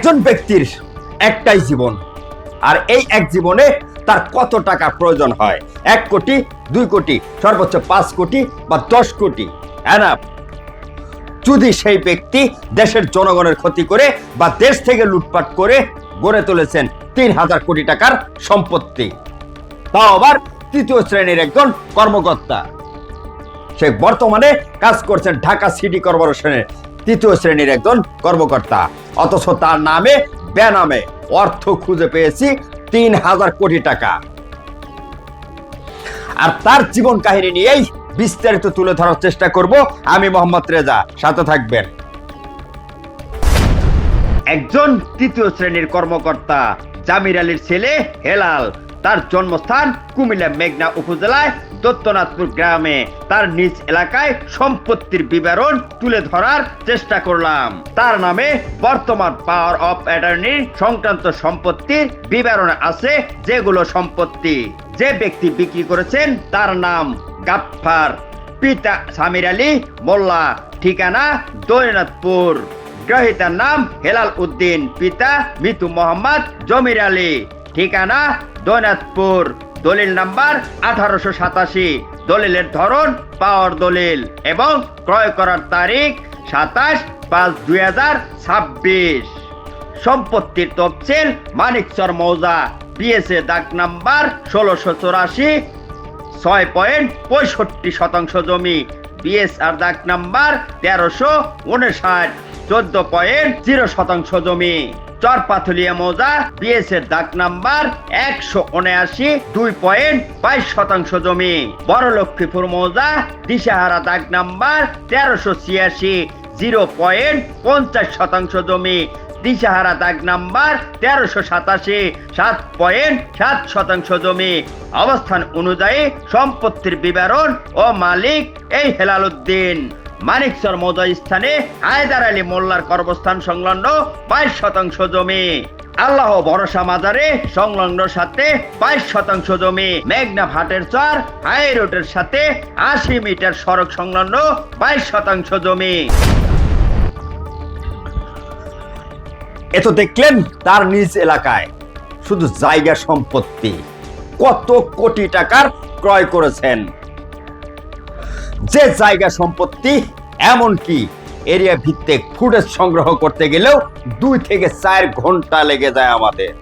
একজন ব্যক্তির একটাই জীবন, আর এই এক জীবনে তার কত টাকা প্রয়োজন হয়? 1 কোটি, 2 কোটি, সর্বোচ্চ 5 কোটি বা 10 কোটি। এনাফ। যদি সেই ব্যক্তি দেশের জনগণের ক্ষতি করে বা দেশ থেকে লুটপাট করে গড়ে তুলেছেন 3000 কোটি টাকার সম্পত্তি, তাও আবার তৃতীয় শ্রেণীর একজন কর্মকর্তা। সে বর্তমানে কাজ করছেন ঢাকা সিটি কর্পোরেশনের তৃতীয় শ্রেণীর একজন কর্মকর্তা, অথচ তার নামে বেনামে অর্থ খুঁজে পেয়েছি 3000 কোটি টাকা। আর তার জীবন কাহিনী নিয়েই বিস্তারিত তুলে ধরার চেষ্টা করব আমি, মোহাম্মদ রেজা। সাথে থাকবেন। একজন তৃতীয় শ্রেণীর কর্মকর্তা জামির আলীর ছেলে হেলাল, তার জন্মস্থান কুমিল্লা মেঘনা উপজেলায় দত্তনাথপুর গ্রামে। তার নিজ এলাকায় সম্পত্তির বিবরণ তুলে ধরার চেষ্টা করলাম। তার নামে বর্তমান পাওয়ার অফ অ্যাটর্নি সংক্রান্ত সম্পত্তির বিবরণ আছে, যেগুলো সম্পত্তি যে ব্যক্তি বিক্রি করেছেন তার নাম গাফফার, পিতা সামির আলী মোল্লা, ঠিকানা দৈনাথপুর, গ্রহীতার নাম হেলাল উদ্দিন, পিতা মিতু মোহাম্মদ জমির আলী, ঠিকানা দৈনাথপুর, দলিল নাম্বার 1887, দলিলের ধরন পাওয়ার দলিল এবং ক্রয় করার তারিখ 27/5/2026। সম্পত্তির তফসিল মানিকচর মৌজা, বিএসএ দাগ নাম্বার 1684, 6.65% জমি, বিএসআর দাগ নাম্বার 1359, 14.0% জমি, চরপাথলিয়া মৌজা, বিএসএর দাগ নাম্বার 179, 2.22% জমি, বড়লক্ষ্মীপুর মৌজা, দিশাহারা দাগ নাম্বার 1386, 0.50% জমি, দিশাহারা দাগ নাম্বার 1387, 7.7% জমি। অবস্থান অনুযায়ী সম্পত্তির বিবরণ ও মালিক এই হেলাল উদ্দিন। মানিকচর মৌজা স্থানে হায়দার আলী মোল্লার কর্মস্থান সংলগ্ন 22% জমি। আল্লাহ ভরসা মাজারে সংলগ্ন সাথে 22% জমি। মেঘনা ভাটের চর হাই রোডের সাথে 80 মিটার সড়ক সংলগ্ন 22% জমি। এত দেখলেন তার নিজ এলাকায় শুধু জায়গা সম্পত্তি কত কোটি টাকার ক্রয় করেছেন। যে জায়গা সম্পত্তি এমনকি এরিয়া ভিত্তিক ফুটেজ সংগ্রহ করতে গেলেও 2 থেকে 4 ঘন্টা লেগে যায় আমাদের।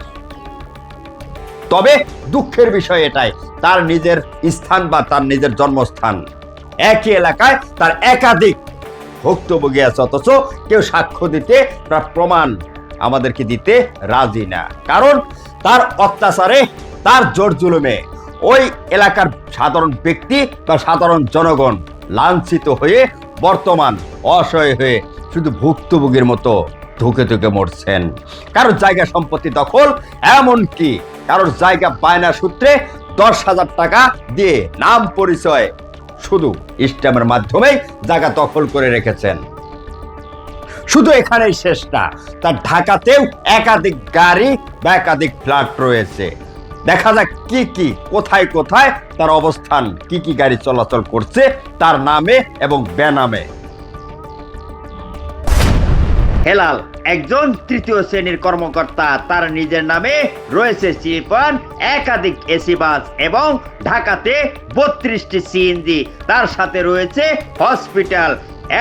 তবে দুঃখের বিষয় এটাই, তার নিজের স্থান বা তার নিজের জন্মস্থান একই এলাকায় তার একাধিক ভুক্তভোগী আছে, অথচ কেউ সাক্ষ্য দিতে তার প্রমাণ আমাদেরকে দিতে রাজি না। কারণ তার অত্যাচারে, তার জোর জুলুমে ওই এলাকার সাধারণ ব্যক্তি বা সাধারণ জনগণ লাঞ্ছিত হয়ে বর্তমান অসহায় হয়ে শুধু ভুক্তভোগীর মতো ধুকে ধুকে মরছেন। কারোর জায়গা সম্পত্তি দখল, এমনকি কারোর জায়গা বায়না সূত্রে 10,000 টাকা দিয়ে নাম পরিচয় শুধু স্ট্যাম্পের মাধ্যমেই জায়গা দখল করে রেখেছেন। শুধু এখানেই শেষ না, তার ঢাকাতেও একাধিক গাড়ি বা একাধিক ফ্ল্যাট রয়েছে। দেখা যাক কি কি কোথায় কোথায় তার অবস্থান, কি কি গাড়ি চলাচল করছে তার নামে এবং বেনামে। হেলাল একজন তৃতীয় শ্রেণীর কর্মকর্তা। তার নিজের নামে রয়েছে চিরপন একাধিক এসি বাস এবং ঢাকাতে 32টি সিএনজি। তার সাথে রয়েছে হসপিটাল,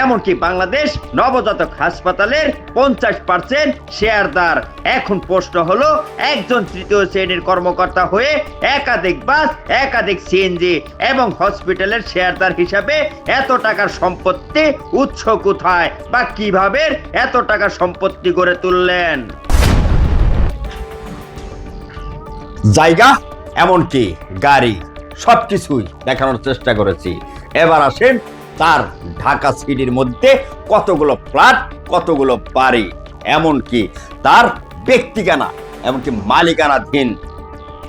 এমনকি বাংলাদেশ নবজাতক হাসপাতালের 50% শেয়ারদার। এখন প্রশ্ন হলো, একজন তৃতীয় শ্রেণীর কর্মকর্তা হয়ে একাধিক বাস, একাধিক সিএনজি এবং হসপিটালের শেয়ারদার হিসাবে এত টাকার সম্পত্তি উৎস কোথায় বা কিভাবে এত টাকার সম্পত্তি গড়ে তুললেন? জায়গা এমনকি গাড়ি সবকিছুই দেখানোর চেষ্টা করেছি। এবার আসেন তার ঢাকা সিটির মধ্যে কতগুলো ফ্ল্যাট, কতগুলো বাড়ি, এমনকি তার ব্যক্তিগানা, এমনকি মালিকানাধীন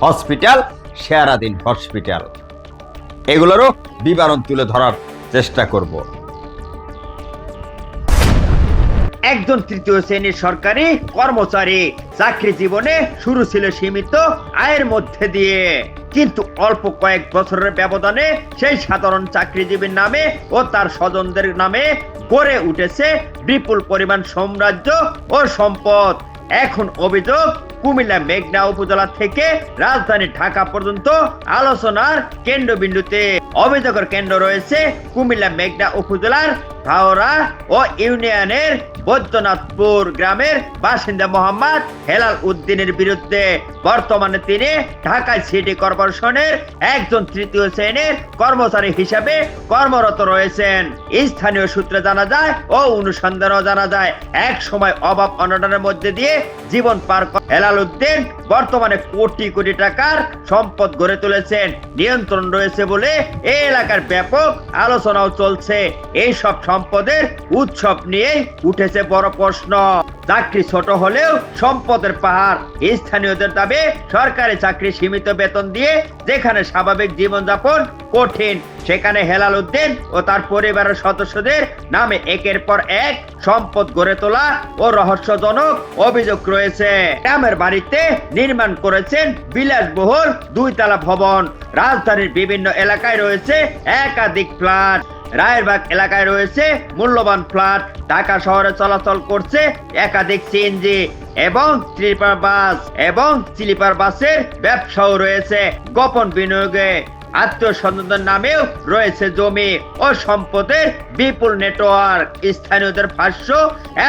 হসপিটাল, শেয়ারাধীন হসপিটাল, এগুলোরও বিবরণ তুলে ধরার চেষ্টা করব। একজন তৃতীয় শ্রেণীর সরকারি কর্মচারী, চাকরি জীবনে শুরু ছিল সীমিত আয়ের মধ্যে দিয়ে, কিন্তু অল্প কয়েক বছরের ব্যবধানে সেই সাধারণ চাকরিজীবীর নামে ও তার স্বজনদের নামে গড়ে উঠেছে বিপুল পরিমাণ সাম্রাজ্য ও সম্পদ। এখন অভিযোগ কুমিল্লা মেঘনা উপজেলা থেকে রাজধানী ঢাকা পর্যন্ত আলোচনার কেন্দ্রবিন্দুতে। অভিযোগের কেন্দ্র রয়েছে কুমিল্লা মেঘনা উপজেলার ভাওরা ও ইউনিয়নের বৈদ্যনাথপুর গ্রামের বাসিন্দা মোহাম্মদ হেলাল উদ্দিনের বিরুদ্ধে। বর্তমানে তিনি ঢাকা সিটি কর্পোরেশনের একজন তৃতীয় শ্রেণীর কর্মচারী হিসেবে কর্মরত রয়েছেন। স্থানীয় সূত্রে জানা যায় ও অনুসন্ধানেও জানা যায়, এক সময় অভাব অনটনের মধ্যে দিয়ে জীবন পার হেলাল উদ্দিন বর্তমানে কোটি কোটি টাকার সম্পদ গড়ে তুলেছেন। নিয়ন্ত্রণ রয়েছে বলে এই এলাকার ব্যাপক আলোচনাও চলছে। এই সব সম্পদের উৎসব নিয়েই উঠেছে বড় প্রশ্ন। চাকরি ছোট হলেও সম্পদের পাহাড়। স্থানীয়দের দাবি, সরকারি চাকরি সীমিত বেতন দিয়ে যেখানে স্বাভাবিক জীবনযাপন কঠিন, সেখানে হেলাল উদ্দিন ও তার পরিবারের সদস্যদের নামে একের পর এক সম্পদ গড়ে তোলা ও রহস্যজনক অভিযোগ রয়েছে। গ্রামের বাড়িতে নির্মাণ করেছেন বিলাসবহুল 2 তলা ভবন। রাজধানীর বিভিন্ন এলাকায় রয়েছে একাধিক ফ্ল্যাট। রায়েরবাগ এলাকায় রয়েছে মূল্যবান ফ্ল্যাট। ঢাকা শহরে চলাচল করছে একাধিক সিএনজি এবং স্লিপার বাসের ব্যবসাও রয়েছে। গোপন বিনিয়োগে আত্মীয় স্বজনদের নামেও রয়েছে জমি ও সম্পদের বিপুল নেটওয়ার্ক। স্থানীয়দের ভাষ্য,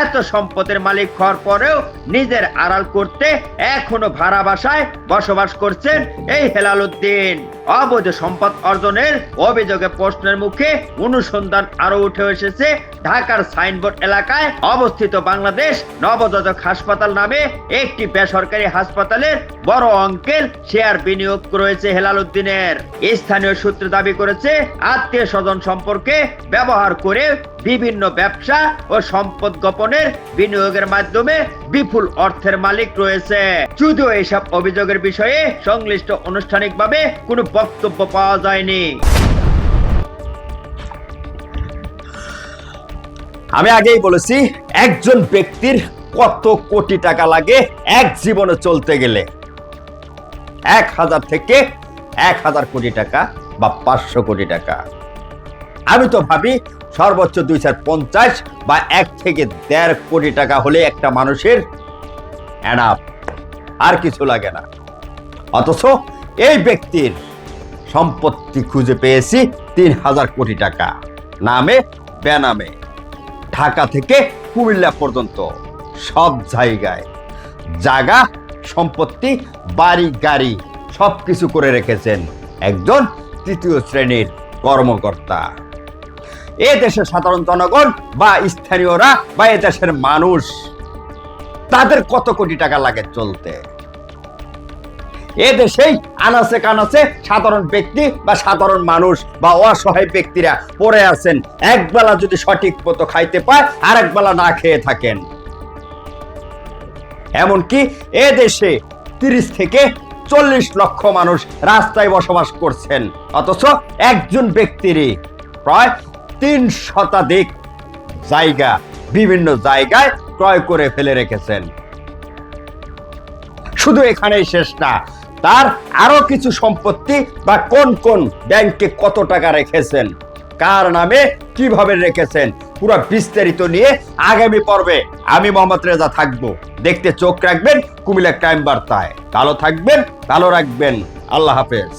এত সম্পদের মালিক হওয়ার পরেও নিজের আড়াল করতে এখনো ভাড়া বাসায় বসবাস করছেন এই হেলাল উদ্দিন। অবৈধ সম্পদ অর্জনের অভিযোগে প্রশ্নের মুখে অনুসন্ধান আরো উঠে এসেছে ঢাকার সাইনবোর্ড এলাকায় অবস্থিত বাংলাদেশ নবজাতক হাসপাতাল নামে একটি বেসরকারি হাসপাতালের বড় অঙ্কের শেয়ার বিনিয়োগ রয়েছে হেলাল উদ্দিনের। স্থানীয় সূত্রে দাবি করেছে, আত্মীয় স্বজন সম্পর্কে ব্যবহার করে বিভিন্ন ব্যবসা ও সম্পদ গোপনের বিনিয়োগের মাধ্যমে বিপুল অর্থের মালিক রয়েছে। যদিও এসব অভিযোগের বিষয়ে সংশ্লিষ্ট আনুষ্ঠানিকভাবে কোনো বক্তব্য পাওয়া যায়নি। আমি আগেই বলেছি, একজন ব্যক্তির কত কোটি টাকা লাগে এক জীবনে চলতে গেলে। 1000 থেকে 1000 কোটি টাকা বা 500 কোটি টাকা। আমি তো ভাবি সর্বোচ্চ 250 বা 1 থেকে 1.5 কোটি টাকা হলে একটা মানুষের এনাফ, আর কিছু লাগে না। অথচ এই ব্যক্তির সম্পত্তি খুঁজে পেয়েছি 3000 কোটি টাকা, নামে বেনামে। ঢাকা থেকে কুমিল্লা পর্যন্ত সব জায়গায় জায়গা, সম্পত্তি, বাড়ি, গাড়ি সবকিছু করে রেখেছেন একজন তৃতীয় শ্রেণীর কর্মকর্তা। এ দেশের সাধারণ জনগণ বা স্থানীয়রা বা এ দেশের মানুষ, তাদের কত কোটি টাকা লাগে চলতে? এ দেশেই আনাচে কানাচে সাধারণ ব্যক্তি বা সাধারণ মানুষ বা অসহায় ব্যক্তিরা পড়ে আছেন। একবেলা যদি সঠিক মতো খাইতে পায়, আর একবেলা না খেয়ে থাকেন। এমনকি এ দেশে 30 থেকে 40 লক্ষ মানুষ রাস্তায় বসবাস করছেন, অথচ একজন ব্যক্তিরই প্রায় 3 শতাধিক জায়গা বিভিন্ন জায়গায় ক্রয় করে ফেলে রেখেছেন। শুধু এখানেই শেষ না, তার আরো কিছু সম্পত্তি বা কোন কোন ব্যাংকে কত টাকা রেখেছেন, কার নামে কিভাবে রেখেছেন, পুরো বিস্তারিত নিয়ে আগামী পর্বে আমি মোহাম্মদ রেজা থাকবো। দেখতে চোখ রাখবেন কুমিল্লা ক্রাইম বার্তায়। ভালো থাকবেন, ভালো রাখবেন। আল্লাহ হাফেজ।